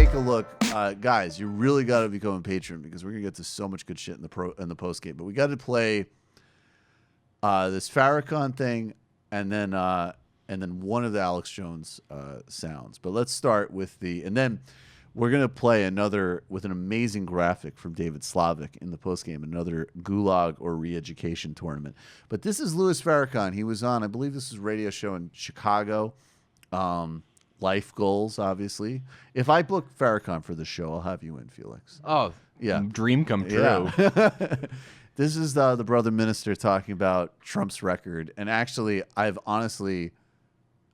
take a look, guys. You really got to become a patron because we're gonna get to so much good shit in the post game. But we got to play this Farrakhan thing, and then one of the Alex Jones sounds. But let's start with and then we're gonna play another with an amazing graphic from David Slavic in the post game, another Gulag or Re-Education tournament. But this is Louis Farrakhan. He was on, I believe this is a radio show in Chicago. Life goals, obviously. If I book Farrakhan for the show, I'll have you in, Felix. Oh, yeah, dream come true. Yeah. This is the brother minister talking about Trump's record, and actually, I've never.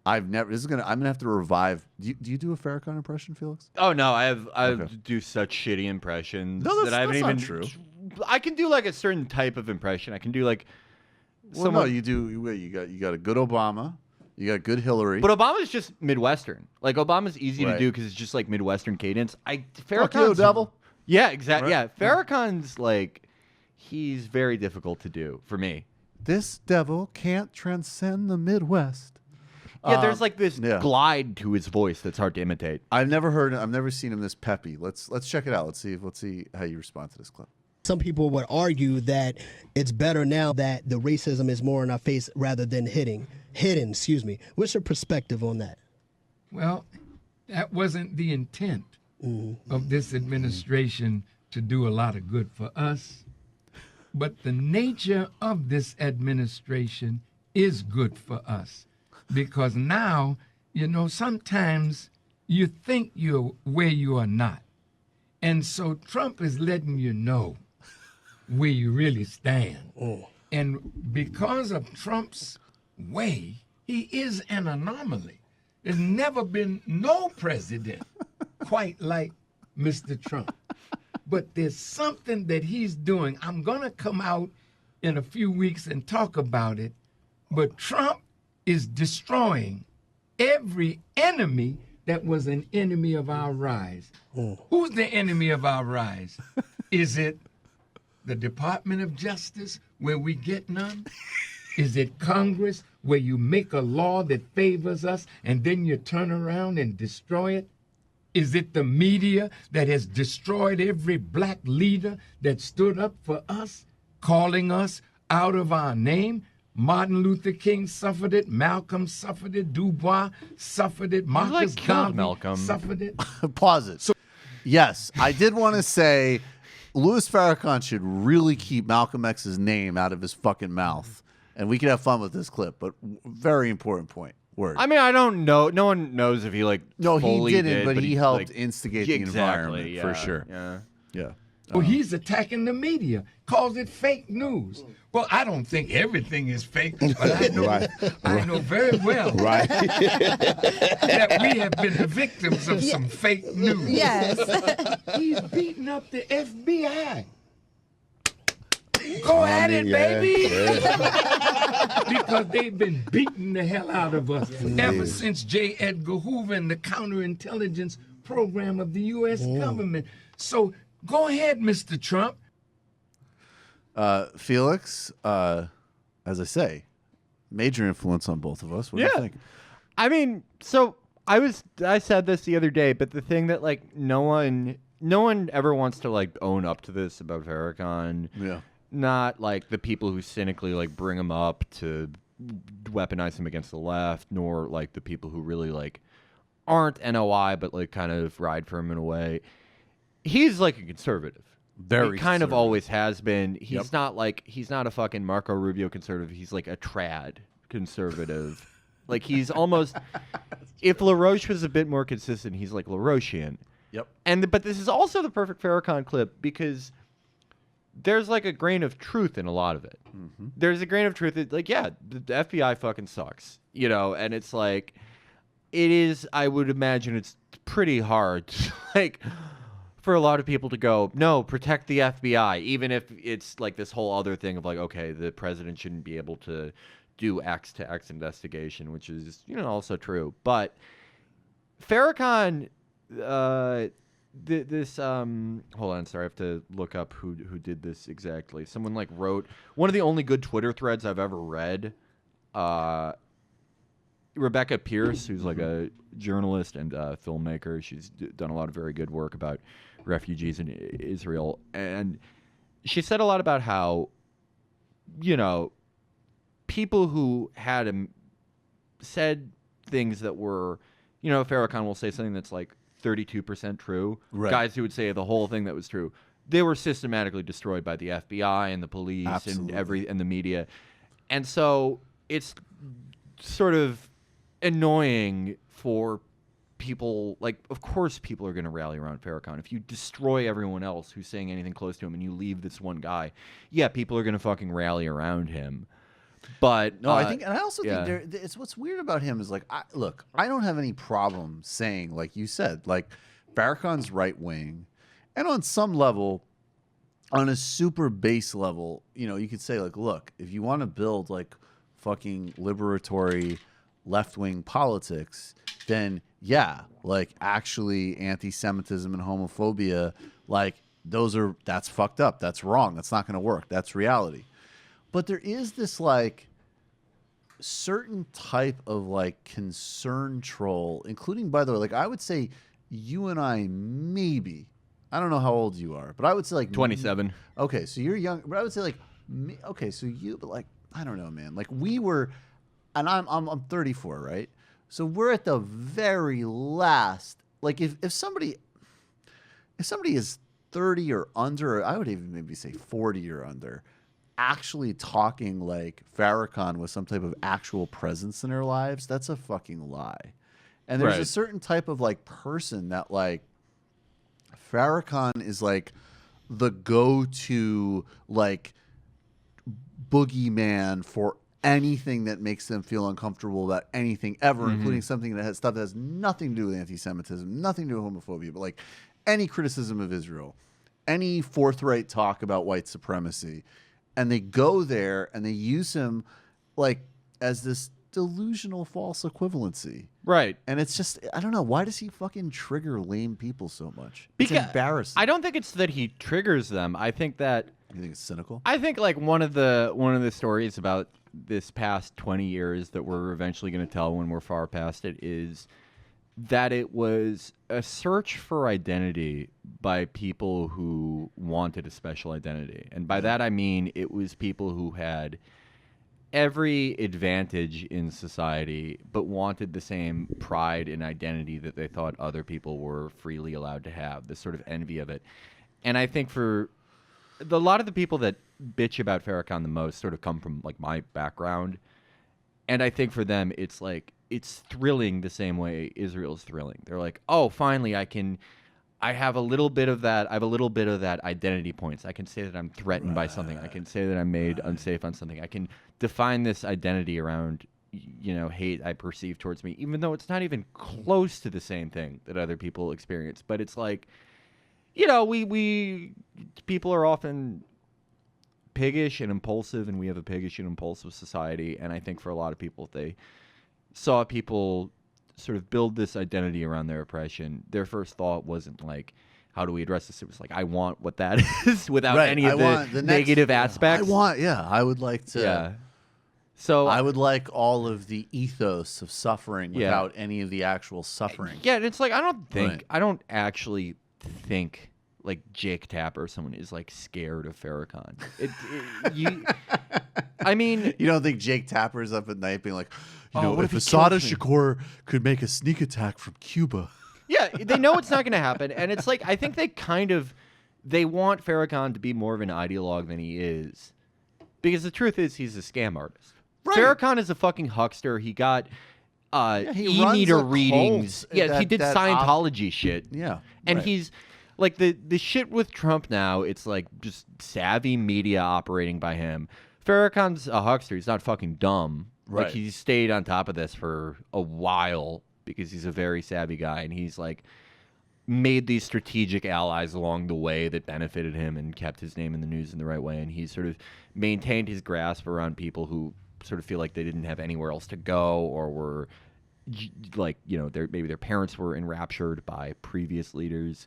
I'm gonna have to revive. Do you do a Farrakhan impression, Felix? Oh no, I Okay. do such shitty impressions No, that I haven't that's even. not true. I can do like a certain type of impression. I can do like. Well, no, you do. You got a good Obama. You got good Hillary. But Obama's just Midwestern. Like Obama's easy to do because it's just like Midwestern cadence. Fuck you, devil. Yeah, exactly. Right? Yeah, Farrakhan's like he's very difficult to do for me. This devil can't transcend the Midwest. Yeah, there's like this glide to his voice that's hard to imitate. I've never seen him this peppy. Let's check it out. Let's see how you respond to this clip. Some people would argue that it's better now that the racism is more in our face rather than hidden. What's your perspective on that? Well, that wasn't the intent of this administration to do a lot of good for us. But the nature of this administration is good for us. Because now, sometimes you think you're where you are not. And so Trump is letting you know where you really stand. And because of Trump's way, he is an anomaly. There's never been no president quite like Mr. Trump. But there's something that he's doing. I'm going to come out in a few weeks and talk about it. But Trump is destroying every enemy that was an enemy of our rise. Who's the enemy of our rise? Is it the Department of Justice, where we get none? Is it Congress, where you make a law that favors us and then you turn around and destroy it? Is it the media that has destroyed every black leader that stood up for us, calling us out of our name? Martin Luther King suffered it. Malcolm suffered it. Du Bois suffered it. Marcus Garvey suffered it. Pause it. Yes, I did want to say Louis Farrakhan should really keep Malcolm X's name out of his fucking mouth. And we can have fun with this clip, but very important point. Word. I mean, I don't know. No one knows if he No, fully he didn't, but he helped like, instigate the environment for sure. Yeah. Well, he's attacking the media, calls it fake news. Well, I don't think everything is fake, but I know, I know very well that we have been the victims of some fake news. Yes. He's beating up the FBI. Go at it, baby. Because they've been beating the hell out of us ever since J. Edgar Hoover and the counterintelligence program of the U.S. government. So go ahead, Mr. Trump. Felix, as I say, major influence on both of us. What do you think? I mean, so I said this the other day, but the thing that like no one ever wants to like own up to this about Farrakhan. Yeah. Not like the people who cynically like bring him up to weaponize him against the left, nor like the people who really like aren't NOI but like kind of ride for him in a way. He's like a conservative. Very he kind of conservative. always has been. He's not a fucking Marco Rubio conservative. He's like a trad conservative. Like he's almost if LaRoche was a bit more consistent, he's like LaRochian. Yep. But this is also the perfect Farrakhan clip because there's like a grain of truth in a lot of it. Mm-hmm. There's a grain of truth that, like, yeah, the FBI fucking sucks, and it's like, it is, I would imagine it's pretty hard, like, for a lot of people to go, no, protect the FBI, even if it's like this whole other thing of like, okay, the president shouldn't be able to do X to X investigation, which is, also true. But Farrakhan, this hold on, sorry, I have to look up who did this exactly. Someone like wrote one of the only good Twitter threads I've ever read Rebecca Pierce, who's like a journalist and filmmaker. She's done a lot of very good work about refugees in Israel. And she said a lot about how, people who had said things that were, Farrakhan will say something that's like 32% true. Right. Guys who would say the whole thing that was true. They were systematically destroyed by the FBI and the police and the media. And so it's sort of annoying for people. Like, of course people are going to rally around Farrakhan. If you destroy everyone else who's saying anything close to him and you leave this one guy, yeah, people are going to fucking rally around him. But no, I think, and I also think it's what's weird about him is like, look, I don't have any problem saying, like you said, like Farrakhan's right wing, and on some level, on a super base level, you could say like, look, if you want to build like fucking liberatory left wing politics, then yeah, like actually anti-Semitism and homophobia, like that's fucked up, that's wrong, that's not going to work, that's reality. But there is this like certain type of like concern troll, including, by the way, like I would say you and I maybe, I don't know how old you are, but I would say like 27. Okay, so you're young, but I would say like okay, so you, but like I don't know, man. Like we were, and I'm 34, right? So we're at the very last. Like if somebody is 30 or under, I would even maybe say 40 or under, actually talking like Farrakhan with some type of actual presence in their lives, that's a fucking lie. And there's a certain type of like person that like Farrakhan is like the go-to like boogeyman for anything that makes them feel uncomfortable about anything ever, including something that has stuff that has nothing to do with anti-Semitism, nothing to do with homophobia, but like any criticism of Israel, any forthright talk about white supremacy. And they go there and they use him like as this delusional false equivalency. Right. And it's just, I don't know, why does he fucking trigger lame people so much? Because it's embarrassing. I don't think it's that he triggers them. I think that You think it's cynical? I think like one of the stories about this past 20 years that we're eventually going to tell when we're far past it is that it was a search for identity by people who wanted a special identity. And by that I mean it was people who had every advantage in society but wanted the same pride and identity that they thought other people were freely allowed to have, this sort of envy of it. And I think for a lot of the people that bitch about Farrakhan the most sort of come from like my background. And I think for them it's like it's thrilling the same way Israel's thrilling. They're like, "Oh, finally I have a little bit of that. I have a little bit of that identity points. I can say that I'm threatened by something. I can say that I'm made unsafe on something. I can define this identity around, hate I perceive towards me, even though it's not even close to the same thing that other people experience. But it's like, we people are often piggish and impulsive, and we have a piggish and impulsive society. And I think for a lot of people, if they saw people sort of build this identity around their oppression, their first thought wasn't like, how do we address this? It was like, I want what that is without any of the negative aspects. I would like to. Yeah. So I would like all of the ethos of suffering without any of the actual suffering. Yeah, and it's like I don't actually think like Jake Tapper or someone is like scared of Farrakhan. I mean, you don't think Jake Tapper's up at night being like, what if Assata Shakur could make a sneak attack from Cuba. Yeah, they know it's not going to happen, and it's like I think they want Farrakhan to be more of an ideologue than he is, because the truth is he's a scam artist. Right. Farrakhan is a fucking huckster. He got e-meter readings. Yeah, he did Scientology shit. Yeah, and he's like the shit with Trump now. It's like just savvy media operating by him. Farrakhan's a huckster. He's not fucking dumb. Right. Like he's stayed on top of this for a while because he's a very savvy guy, and he's like made these strategic allies along the way that benefited him and kept his name in the news in the right way. And he sort of maintained his grasp around people who sort of feel like they didn't have anywhere else to go, or were like, maybe their parents were enraptured by previous leaders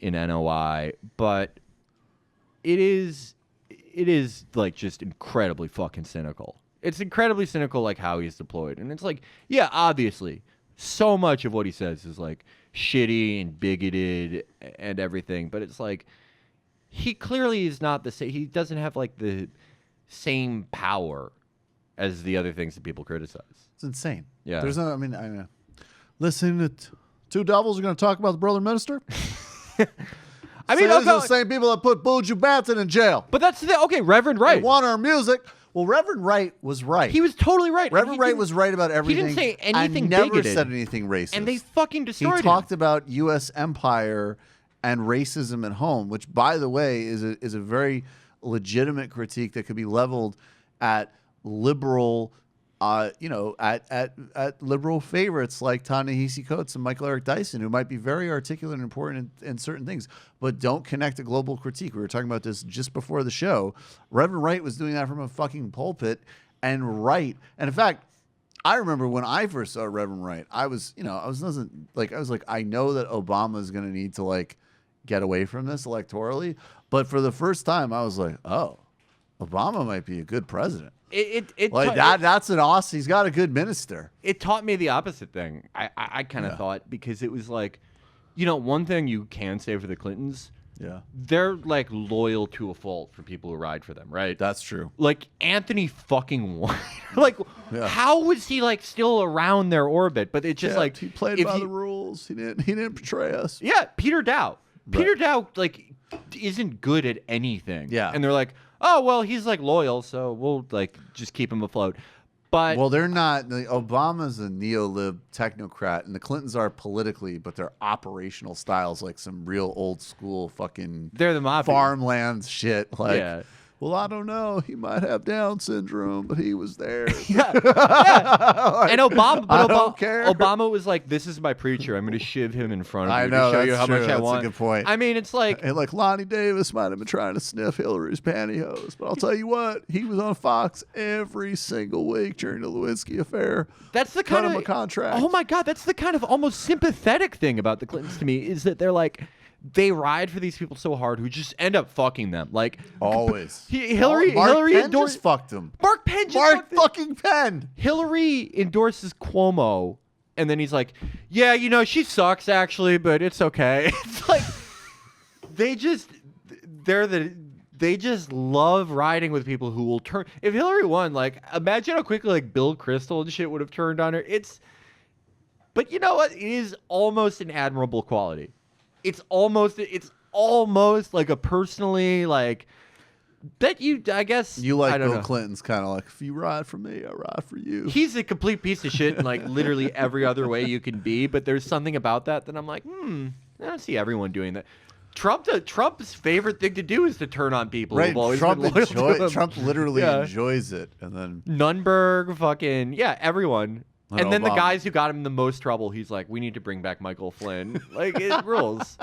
in NOI. But it is like just incredibly fucking cynical. It's incredibly cynical, like how he's deployed, and it's like, yeah, obviously, so much of what he says is like shitty and bigoted and everything, but it's like he clearly is not the same. He doesn't have like the same power as the other things that people criticize. It's insane. Yeah. There's no. I mean, listening to two devils are going to talk about the brother minister. I mean, those okay, are the same people that put Buju Banton in jail. but that's the okay, Reverend Wright. They want our music. Well, Reverend Wright was right. He was totally right. Reverend Wright was right about everything. He didn't say anything and never bigoted. said anything racist. And they fucking destroyed He him. talked about U.S. empire and racism at home, which, by the way, is a very legitimate critique that could be leveled at liberal, at liberal favorites like Ta-Nehisi Coates and Michael Eric Dyson, who might be very articulate and important in certain things, but don't connect a global critique. We were talking about this just before the show. Reverend Wright was doing that from a fucking pulpit, and right. And in fact, I remember when I first saw Reverend Wright, I was like, I know that Obama is going to need to like get away from this electorally, but for the first time, I was like, oh, Obama might be a good president. That's an awesome. He's got a good minister. It taught me the opposite thing. I kind of thought, because it was like, one thing you can say for the Clintons, they're like loyal to a fault for people who ride for them, right? That's true. Like Anthony fucking Weiner. Like, how was he like still around their orbit? But it's just like he played by the rules. He didn't betray us. Yeah, Peter Dow. Peter Dow like isn't good at anything. Yeah, and they're like, oh well, he's like loyal, so we'll like just keep him afloat. But they're not. Obama's a neo-lib technocrat, and the Clintons are politically, but their operational styles like some real old school fucking. They're the mafia. Farmland shit. Like, well, I don't know. He might have Down syndrome, but he was there. Yeah. Like, and Obama, I don't care. Obama was like, "This is my preacher. I'm going to shiv him in front of you I know, to show you that's how true. much I That's want." a good point. I mean, it's like, and like Lonnie Davis might have been trying to sniff Hillary's pantyhose, but I'll tell you what, he was on Fox every single week during the Lewinsky affair. That's the Cut kind him of a contract. Oh my God, that's the kind of almost sympathetic thing about the Clintons to me, is that they're like, they ride for these people so hard who just end up fucking them. Like always. Hillary Penn endorsed just fucked him. Mark Penn just Mark fucking Penn. Hillary endorses Cuomo, and then he's like, "Yeah, she sucks actually, but it's okay." It's like they just love riding with people who will turn. If Hillary won, like imagine how quickly like Bill Kristol and shit would have turned on her. But you know what? It is almost an admirable quality. It's almost like a personally like that I guess you like I don't Bill know. Clinton's kind of like, if you ride for me, I ride for you. He's a complete piece of shit in like literally every other way you can be, but there's something about that I'm like, I don't see everyone doing that. Trump's favorite thing to do is to turn on people who've always been loyal to him. Trump literally enjoys it, and then Nunberg, fucking everyone. And then the Obama. guys who got him in the most trouble, he's like, we need to bring back Michael Flynn. Like, it rules.